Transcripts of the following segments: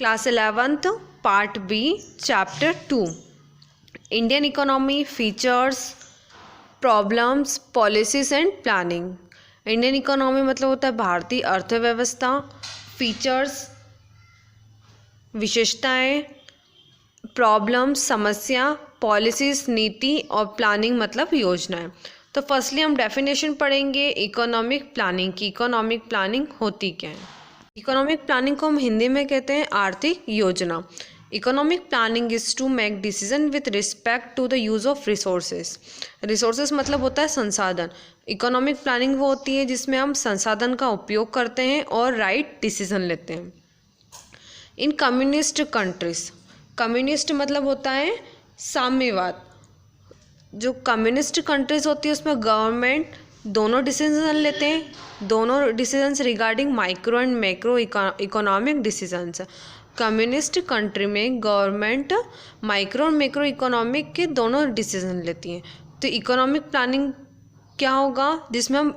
Class 11th part B chapter 2 Indian economy features problems policies and planning. Indian economy मतलब होता है भारतीय अर्थव्यवस्था, फीचर्स विशेषताएं, प्रॉब्लम्स समस्या, पॉलिसीज नीति और प्लानिंग मतलब योजनाएं। तो फर्स्टली हम डेफिनेशन पढ़ेंगे इकोनॉमिक प्लानिंग की। इकोनॉमिक प्लानिंग होती क्या है? इकोनॉमिक प्लानिंग को हम हिंदी में कहते हैं आर्थिक योजना। Economic planning is to make decision with respect to the use of resources. Resources मतलब होता है संसाधन। इकोनॉमिक प्लानिंग वो होती है जिसमें हम संसाधन का उपयोग करते हैं और राइट डिसीजन लेते हैं। इन कम्युनिस्ट कंट्रीज, कम्युनिस्ट मतलब होता है साम्यवाद। जो कम्युनिस्ट कंट्रीज होती है उसमें गवर्नमेंट दोनों डिसीजन लेते हैं, दोनों decisions regarding micro and macro economic decisions. Communist country में गवर्नमेंट माइक्रो और मैक्रो इकोनॉमिक के दोनों डिसीजन लेती है। तो इकोनॉमिक प्लानिंग क्या होगा? जिसमें हम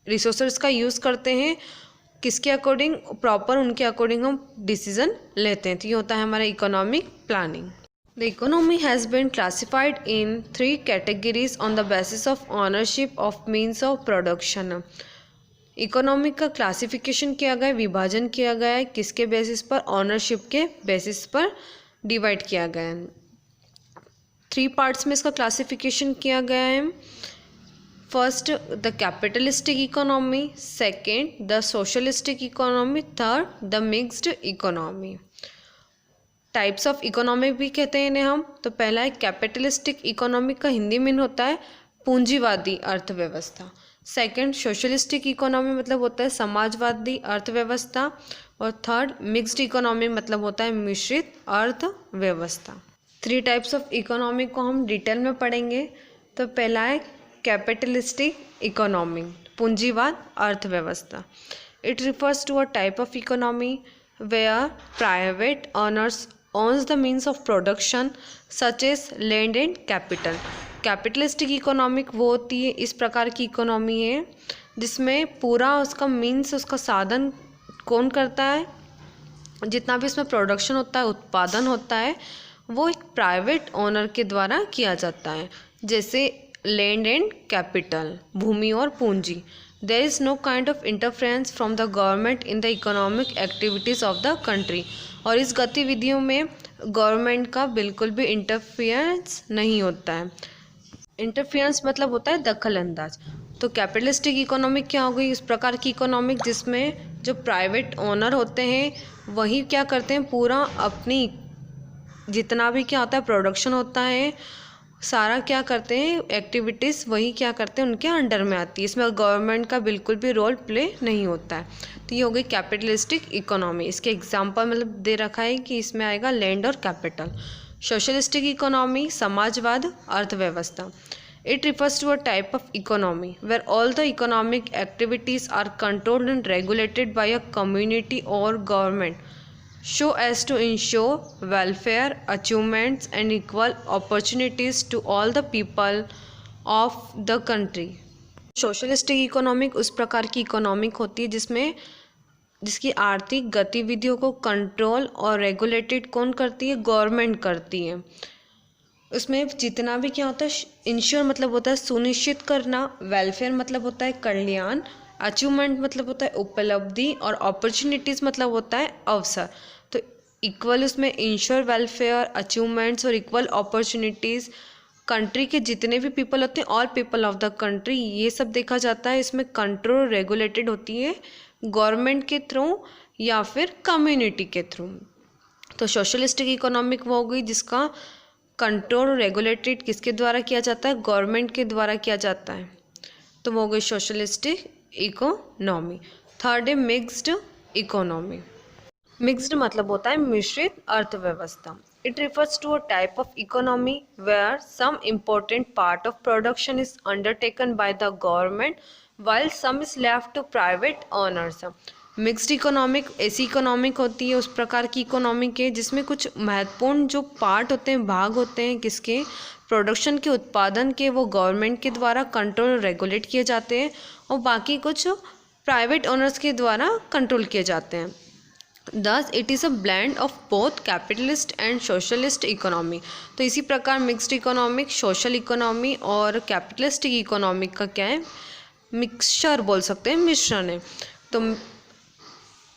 रिसोर्सेज का यूज़ करते हैं, किसके अकॉर्डिंग? प्रॉपर उनके अकॉर्डिंग हम डिसीजन लेते हैं। तो ये होता है हमारा economic planning. The economy has been classified in 3 categories on the basis of ownership of means of production. Economic का क्लासिफिकेशन किया गया है, विभाजन किया गया है, किसके बेसिस पर? ऑनरशिप के बेसिस पर डिवाइड किया गया है। 3 पार्ट्स में इसका क्लासिफिकेशन किया गया है। First the capitalistic economy, second the socialistic economy, third the mixed economy. Types of economy भी कहते हैं इन्हें हम। तो पहला है कैपिटलिस्टिक इकोनॉमी का हिंदी मीन होता है पूंजीवादी अर्थव्यवस्था। सेकंड सोशलिस्टिक इकोनॉमी मतलब होता है समाजवादी अर्थव्यवस्था। और थर्ड मिक्स्ड इकोनॉमी मतलब होता है मिश्रित अर्थव्यवस्था। 3 टाइप्स ऑफ इकोनॉमी को हम डिटेल में पढ़ेंगे। तो पहला है कैपिटलिस्टिक इकोनॉमी, पूंजीवाद अर्थव्यवस्था। It refers to a type of economy where private owners owns the means of production such as land and capital. Capitalistic economic वो होती है, इस प्रकार की इकोनॉमी है जिसमें पूरा उसका मीन्स, उसका साधन कौन करता है? जितना भी इसमें प्रोडक्शन होता है, उत्पादन होता है, वो एक प्राइवेट ओनर के द्वारा किया जाता है। जैसे लैंड एंड कैपिटल, भूमि और पूंजी। There is no kind of interference from the government in the economic activities of the country. और इस गतिविधियों में गवर्नमेंट का बिल्कुल भी इंटरफेरेंस नहीं होता है। इंटरफेरेंस मतलब होता है दखल अंदाज। तो कैपिटलिस्टिक इकोनॉमिक क्या हो गई? इस प्रकार की इकोनॉमिक जिसमें जो प्राइवेट ओनर होते हैं वही क्या करते हैं, पूरा अपनी जितना भी क्या होता है प्रोडक्शन होता है सारा क्या करते हैं, एक्टिविटीज़ वही क्या करते हैं उनके अंडर में आती है। इसमें गवर्नमेंट का बिल्कुल भी रोल प्ले नहीं होता है। तो ये हो गई कैपिटलिस्टिक इकोनॉमी। इसके एग्जांपल मतलब दे रखा है कि इसमें आएगा लैंड और कैपिटल। सोशलिस्टिक इकोनॉमी, समाजवाद अर्थव्यवस्था। It refers to a type of economy where all the economic activities are controlled and regulated by a community और government so as to ensure welfare, achievements and equal opportunities to all the people of the country. Socialistic economic उस प्रकार की economic होती है जिसकी आर्थिक गतिविधियों को कंट्रोल और रेगुलेटेड कौन करती है? गवर्नमेंट करती है। उसमें जितना भी क्या होता है, इंश्योर मतलब होता है सुनिश्चित करना, वेलफेयर मतलब होता है कल्याण, अचीवमेंट मतलब होता है उपलब्धि और अपॉर्चुनिटीज़ मतलब होता है अवसर। तो इक्वल उसमें इंश्योर वेलफेयर, अचीवमेंट्स और इक्वल अपॉर्चुनिटीज़, कंट्री के जितने भी पीपल होते हैं all people of the country, ये सब देखा जाता है। इसमें कंट्रोल रेगुलेटेड होती है गवर्नमेंट के थ्रू या फिर कम्युनिटी के थ्रू। तो सोशलिस्टिक इकोनॉमिक वो हो गई जिसका कंट्रोल रेगुलेटेड किसके द्वारा किया जाता है? गवर्नमेंट के द्वारा किया जाता है। तो वो हो गई सोशलिस्टिक इकोनॉमी। थर्ड है मिक्स्ड इकोनॉमी। मिक्स्ड मतलब होता है मिश्रित अर्थव्यवस्था। It refers to a type of economy where some important part of production is undertaken by the government while some is left to private owners. Mixed economic ऐसी economic होती है, उस प्रकार की इकोनॉमिक है जिसमें कुछ महत्वपूर्ण जो पार्ट होते हैं, भाग होते हैं किसके? प्रोडक्शन के, उत्पादन के, वो गवर्नमेंट के द्वारा कंट्रोल रेगुलेट किए जाते हैं और बाकी कुछ प्राइवेट ओनर्स के द्वारा कंट्रोल किए जाते हैं। Thus it is a blend of both capitalist and socialist economy. तो इसी प्रकार मिक्स्ड इकोनॉमिक, सोशल इकोनॉमी और कैपिटलिस्टिक इकोनॉमिक का क्या है, मिक्सचर बोल सकते हैं, मिश्रण है। तो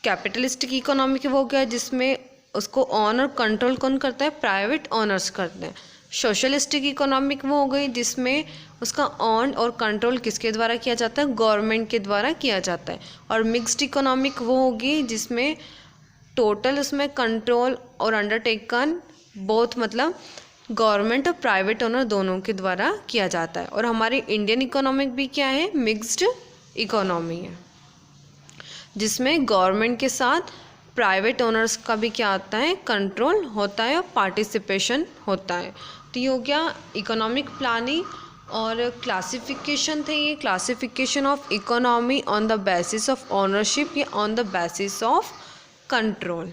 कैपिटलिस्टिक इकोनॉमिक वो क्या है जिसमें उसको ऑन और कंट्रोल कौन करता है, प्राइवेट ऑनर्स करते हैं। सोशलिस्टिक इकोनॉमिक वो हो गई जिसमें उसका ऑन और कंट्रोल किसके द्वारा किया जाता है, गवर्नमेंट के द्वारा किया जाता है। और मिक्स्ड इकोनॉमिक वो होगी जिसमें टोटल उसमें कंट्रोल और अंडरटेकन बोथ मतलब गवर्नमेंट और प्राइवेट ओनर दोनों के द्वारा किया जाता है। और हमारी इंडियन इकोनॉमिक भी क्या है, मिक्स्ड इकोनॉमी है, जिसमें गवर्नमेंट के साथ प्राइवेट ओनर्स का भी क्या आता है, कंट्रोल होता है और पार्टिसिपेशन होता है। तो ये हो गया इकोनॉमिक प्लानिंग। और क्लासिफिकेशन थे ये, classification of economy on the basis of ownership या on the basis of control.